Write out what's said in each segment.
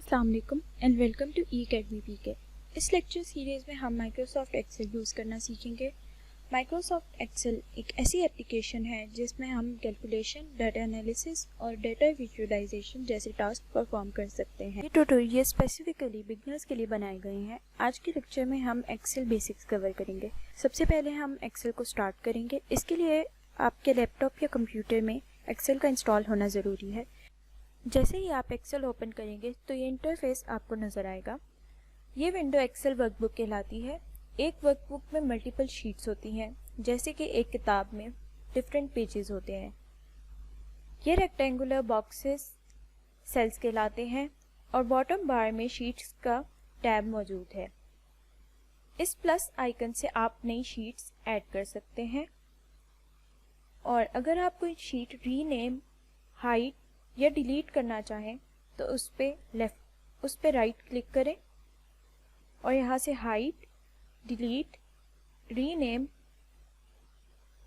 अस्सलाम वालेकुम and welcome to ई-अकेडमी पीके। इस लेक्चर सीरीज़ में हम माइक्रोसॉफ्ट एक्सेल यूज़ करना सीखेंगे। माइक्रोसॉफ्ट एक्सेल एक ऐसी एप्लीकेशन है जिसमें हम कैलकुलेशन, डाटा एनालिसिस और डाटा विजुअलाइजेशन जैसे टास्क परफॉर्म कर सकते हैं। ये ट्यूटोरियल स्पेसिफिकली बिगनर्स के लिए बनाए गए हैं। आज के लेक्चर में हम एक्सेल बेसिक्स कवर करेंगे। सबसे पहले हम एक्सेल को स्टार्ट करेंगे। इसके लिए आपके लैपटॉप या कंप्यूटर में एक्सेल का इंस्टॉल होना ज़रूरी है। जैसे ही आप एक्सेल ओपन करेंगे तो ये इंटरफेस आपको नज़र आएगा। ये विंडो एक्सेल वर्कबुक कहलाती है। एक वर्कबुक में मल्टीपल शीट्स होती हैं, जैसे कि एक किताब में डिफरेंट पेजेस होते हैं। ये रेक्टेंगुलर बॉक्सेस सेल्स कहलाते हैं और बॉटम बार में शीट्स का टैब मौजूद है। इस प्लस आइकन से आप नई शीट्स ऐड कर सकते हैं और अगर आप कोई शीट रीनेम, हाइड या डिलीट करना चाहें तो उस पे राइट क्लिक करें और यहाँ से हाइड, डिलीट, रीनेम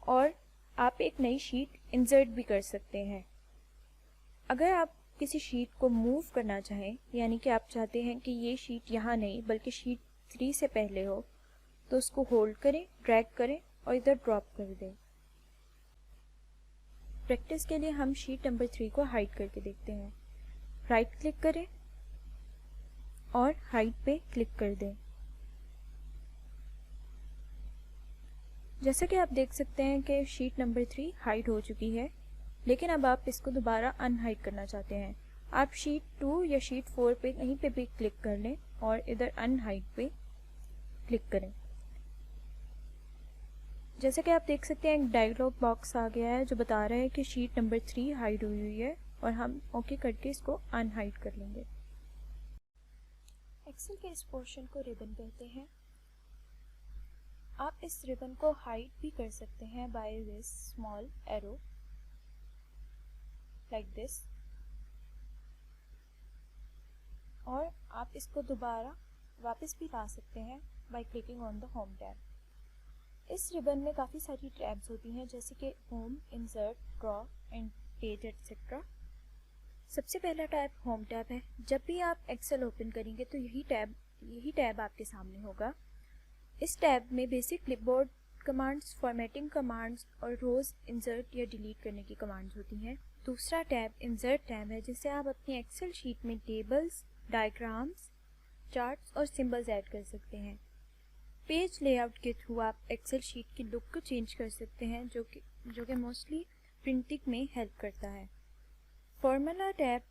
और आप एक नई शीट इंसर्ट भी कर सकते हैं। अगर आप किसी शीट को मूव करना चाहें, यानी कि आप चाहते हैं कि ये शीट यहाँ नहीं बल्कि शीट 3 से पहले हो, तो उसको होल्ड करें, ड्रैग करें और इधर ड्रॉप कर दें। प्रैक्टिस के लिए हम शीट नंबर 3 को हाइड करके देखते हैं। राइट क्लिक करें और हाइड पे क्लिक कर दें। जैसा कि आप देख सकते हैं कि शीट नंबर 3 हाइड हो चुकी है, लेकिन अब आप इसको दोबारा अनहाइड करना चाहते हैं। आप शीट 2 या शीट 4 पे कहीं पे भी क्लिक कर लें और इधर अनहाइड पे क्लिक करें। जैसे कि आप देख सकते हैं एक डायलॉग बॉक्स आ गया है जो बता रहा है कि शीट नंबर 3 हाइड हुई है और हम ओके करके इसको अनहाइड कर लेंगे। एक्सेल के इस पोर्शन को रिबन कहते हैं। आप इस रिबन को हाइड भी कर सकते हैं by this small arrow like this, और आप इसको दोबारा वापस भी ला सकते हैं by clicking on the home tab. इस रिबन में काफ़ी सारी टैब्स होती हैं, जैसे कि home, insert, draw and page etcetera. सबसे पहला टैब होम टैब है। जब भी आप एक्सेल ओपन करेंगे तो यही टैब आपके सामने होगा। इस टैब में basic clipboard commands, formatting commands और रोज इंसर्ट या डिलीट करने की कमांड्स होती हैं। दूसरा टैब इंसर्ट टैब है, जिससे आप अपनी एक्सेल शीट में टेबल्स, डायग्राम्स, चार्ट्स और सिंबल्स ऐड कर सकते हैं। पेज लेआउट के थ्रू आप एक्सेल शीट की लुक को चेंज कर सकते हैं, जो कि मोस्टली प्रिंटिंग में हेल्प करता है। फॉर्मूला टैब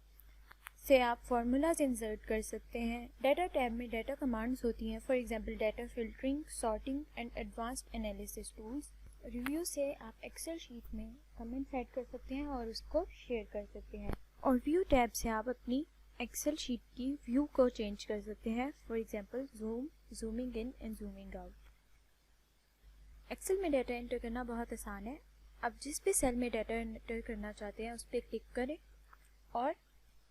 से आप फॉर्मूलाज इंसर्ट कर सकते हैं। डाटा टैब में डाटा कमांड्स होती हैं, for example data filtering, sorting and advanced analysis tools. Review से आप एक्सेल शीट में कमेंट्स ऐड कर सकते हैं और उसको शेयर कर सकते हैं। और व्यू टैब से आप अपनी एक्सेल शीट की व्यू को चेंज कर सकते हैं, for example zoom, zooming in and zooming out. Excel में डाटा एंटर करना बहुत आसान है। अब जिस भी सेल में डाटा एंटर करना चाहते हैं उस पर क्लिक करें और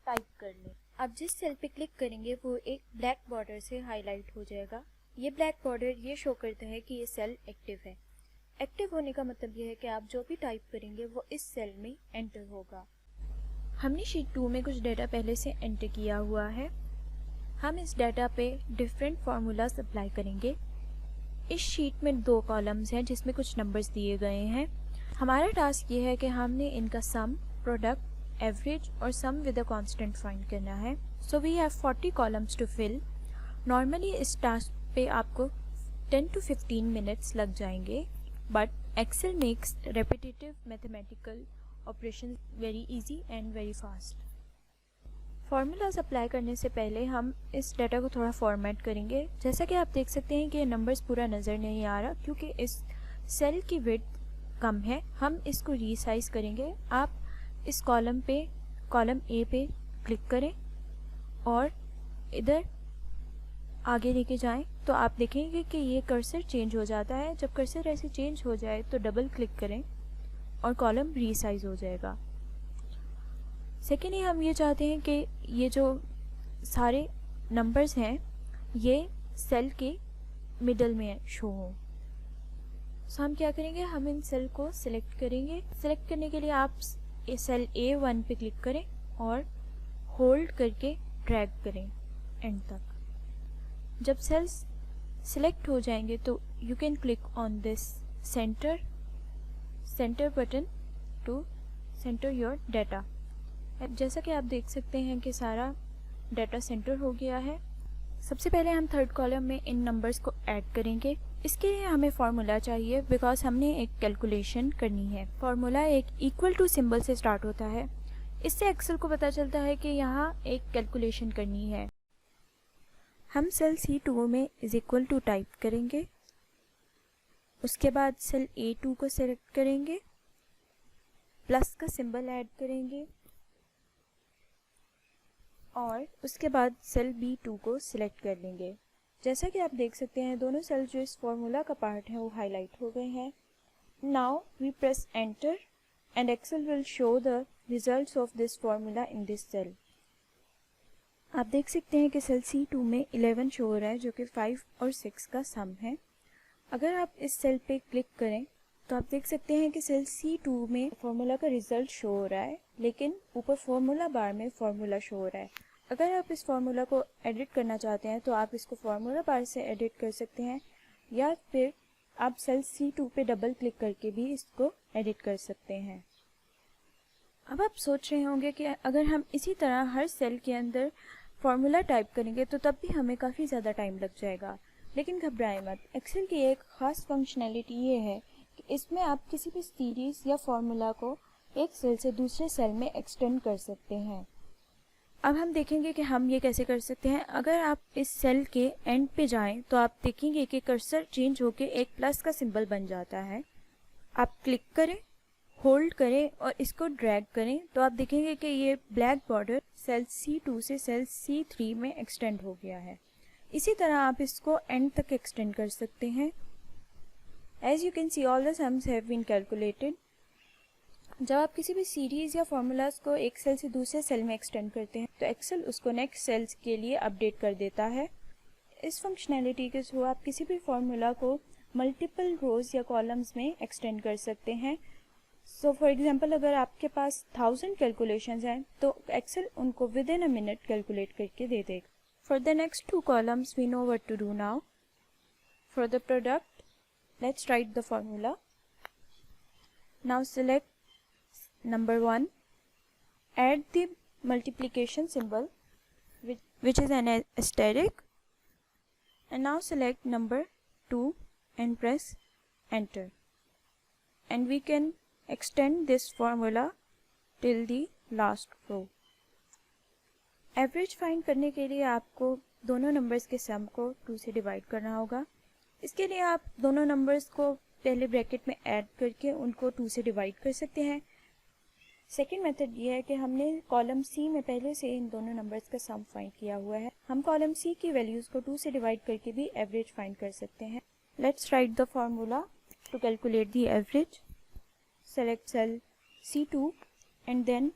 टाइप कर लें। अब जिस सेल पे क्लिक करेंगे वो एक ब्लैक बॉर्डर से हाईलाइट हो जाएगा। ये ब्लैक बॉर्डर ये शो करता है कि ये सेल एक्टिव है। एक्टिव होने का मतलब ये है कि आप जो भी टाइप करेंगे वो इस सेल में एंटर होगा। हमने शीट 2 में कुछ डाटा पहले से एंटर किया हुआ है। हम इस डाटा पे डिफरेंट फार्मूलाज अप्लाई करेंगे। इस शीट में 2 कॉलम्स हैं जिसमें कुछ नंबर्स दिए गए हैं। हमारा टास्क ये है कि हमने इनका सम, प्रोडक्ट, एवरेज और sum with a constant find करना है। So we have 40 columns to fill. Normally इस टास्क पे आपको 10 to 15 मिनट्स लग जाएंगे, but Excel makes repetitive mathematical operation very easy and very fast. Formulas apply करने से पहले हम इस डाटा को थोड़ा फॉर्मेट करेंगे। जैसा कि आप देख सकते हैं कि ये नंबर्स पूरा नज़र नहीं आ रहा क्योंकि इस सेल की विड्थ कम है। हम इसको रीसाइज करेंगे। आप इस कॉलम ए पे क्लिक करें और इधर आगे लेके जाएं तो आप देखेंगे कि ये कर्सर चेंज हो जाता है। जब कर्सर ऐसे चेंज हो जाए तो डबल क्लिक करें और कॉलम रीसाइज हो जाएगा। सेकेंडली हम ये चाहते हैं कि ये जो सारे नंबर्स हैं ये सेल के मिडल में शो हो। सो हम क्या करेंगे, हम इन सेल को सिलेक्ट करेंगे। सिलेक्ट करने के लिए आप सेल A1 पे क्लिक करें और होल्ड करके ड्रैग करें एंड तक। जब सेल्स सिलेक्ट हो जाएंगे तो you can click on this centre button to centre your data. जैसा कि आप देख सकते हैं कि सारा डाटा सेंटर हो गया है। सबसे पहले हम थर्ड कॉलम में इन नंबर्स को ऐड करेंगे। इसके लिए हमें फार्मूला चाहिए बिकॉज हमने एक कैलकुलेशन करनी है। फार्मूला एक इक्वल टू सिंबल से स्टार्ट होता है। इससे एक्सेल को पता चलता है कि यहाँ एक कैलकुलेशन करनी है। हम सेल C2 में इज इक्वल टू टाइप करेंगे। उसके बाद सेल A2 को सेलेक्ट करेंगे, प्लस का सिंबल ऐड करेंगे और उसके बाद सेल B2 को सिलेक्ट कर लेंगे। जैसा कि आप देख सकते हैं दोनों सेल जो इस फॉर्मूला का पार्ट है वो हाईलाइट हो गए हैं। Now we press enter and Excel will show the results of this formula in this cell. आप देख सकते हैं कि सेल C2 में 11 शो हो रहा है जो कि 5 और 6 का सम है। अगर आप इस सेल पे क्लिक करें तो आप देख सकते हैं कि सेल C2 में फॉर्मूला का रिजल्ट शो हो रहा है, लेकिन ऊपर फॉर्मूला बार में फॉर्मूला शो हो रहा है। अगर आप इस फॉर्मूला को एडिट करना चाहते हैं तो आप इसको फॉर्मूला बार से एडिट कर सकते हैं या फिर आप सेल C2 पे डबल क्लिक करके भी इसको एडिट कर सकते हैं। अब आप सोच रहे होंगे कि अगर हम इसी तरह हर सेल के अंदर फॉर्मूला टाइप करेंगे तो तब भी हमें काफ़ी ज़्यादा टाइम लग जाएगा, लेकिन घबराएं मत। एक्सेल की एक ख़ास फंक्शनैलिटी ये है कि इसमें आप किसी भी सीरीज़ या फॉर्मूला को एक सेल से दूसरे सेल में एक्सटेंड कर सकते हैं। अब हम देखेंगे कि हम ये कैसे कर सकते हैं। अगर आप इस सेल के एंड पे जाएं तो आप देखेंगे कि कर्सर चेंज होकर एक प्लस का सिंबल बन जाता है। आप क्लिक करें, होल्ड करें और इसको ड्रैग करें तो आप देखेंगे कि ये ब्लैक बॉर्डर सेल C2 से सेल C3 में एक्सटेंड हो गया है। इसी तरह आप इसको एंड तक एक्सटेंड कर सकते हैं। As you can see, all the sums have been calculated. जब आप किसी भी सीरीज़ या फार्मूलाज को एक सेल से दूसरे सेल में एक्सटेंड करते हैं तो एक्सेल उसको नेक्स्ट सेल्स के लिए अपडेट कर देता है। इस फंक्शनैलिटी के थ्रू आप किसी भी फार्मूला को मल्टीपल रोज या कॉलम्स में एक्सटेंड कर सकते हैं। सो फॉर एग्जांपल अगर आपके पास 1000 कैलकुलेशंस हैं तो एक्सेल उनको within a minute calculate करके दे देगा। For the next 2 columns we know what to do now. For the product, let's write the formula. Now select number 1, add the multiplication symbol which is an asterisk, and now select number 2 and press enter, and we can extend this formula till the last row. Average find करने के लिए आपको दोनों numbers के सम को 2 से divide करना होगा। इसके लिए आप दोनों नंबर्स को पहले ब्रैकेट में ऐड करके उनको 2 से डिवाइड कर सकते हैं। सेकेंड मेथड ये है कि हमने कॉलम C में पहले से इन दोनों नंबर्स का सम फाइंड किया हुआ है। हम कॉलम C की वैल्यूज़ को 2 से डिवाइड करके भी एवरेज फाइंड कर सकते हैं। Let's write the formula to calculate the average. Select cell C2 and then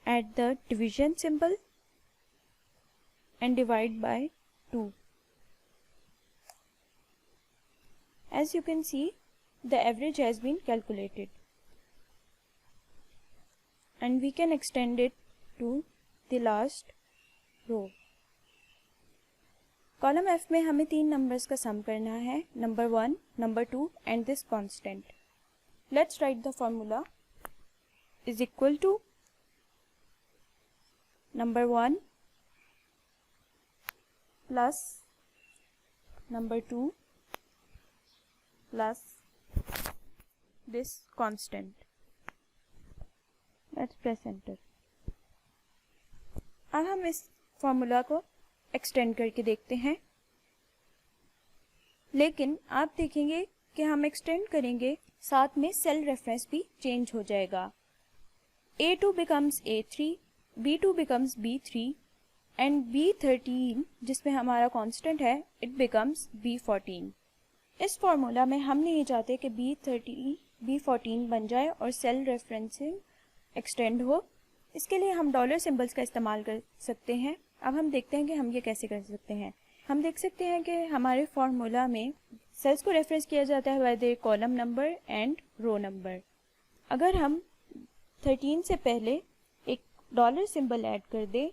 add the division symbol and divide by 2। As you can see, the average has been calculated and we can extend it to the last row. Column F में हमें 3 numbers का सम करना है, number 1, number 2 and this constant. Let's write the formula is equal to number 1 plus number 2 plus this constant. Let's press enter. अब हम इस formula को extend करके देखते हैं, लेकिन आप देखेंगे कि हम एक्सटेंड करेंगे साथ में सेल रेफरेंस भी चेंज हो जाएगा। A2 becomes A3, B2 becomes B3 and B13 जिसमें हमारा कांस्टेंट है it becomes B14। इस फॉर्मूला में हम नहीं चाहते कि B14 बन जाए और सेल रेफरेंसिंग एक्सटेंड हो। इसके लिए हम डॉलर सिंबल्स का इस्तेमाल कर सकते हैं। अब हम देखते हैं कि हम ये कैसे कर सकते हैं। हम देख सकते हैं कि हमारे फॉर्मूला में सेल्स को रेफरेंस किया जाता है by the column number and row number. अगर हम 13 से पहले एक डॉलर सिंबल ऐड कर दें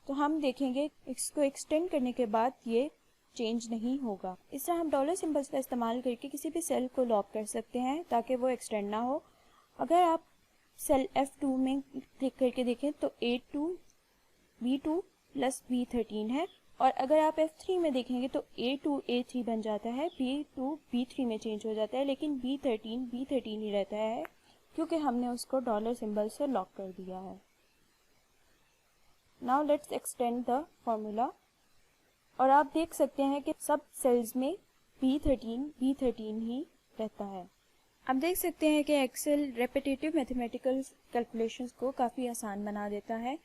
तो हम देखेंगे इसको एक्सटेंड करने के बाद ये चेंज नहीं होगा। इस तरह हम डॉलर सिंबल्स का इस्तेमाल करके किसी भी सेल को लॉक कर सकते हैं ताकि वो एक्सटेंड ना हो। अगर आप सेल F2 में क्लिक करके देखें तो A2 B2 प्लस B13 है, और अगर आप F3 में देखेंगे तो A2 A3 बन जाता है, B2 B3 में चेंज हो जाता है, लेकिन B13 B13 ही रहता है क्योंकि हमने उसको डॉलर सिंबल से लॉक कर दिया है। Now let's extend the formula, और आप देख सकते हैं कि सब सेल्स में B13 ही रहता है। आप देख सकते हैं कि एक्सेल रेपिटेटिव मैथमेटिकल कैलकुलेशंस को काफ़ी आसान बना देता है।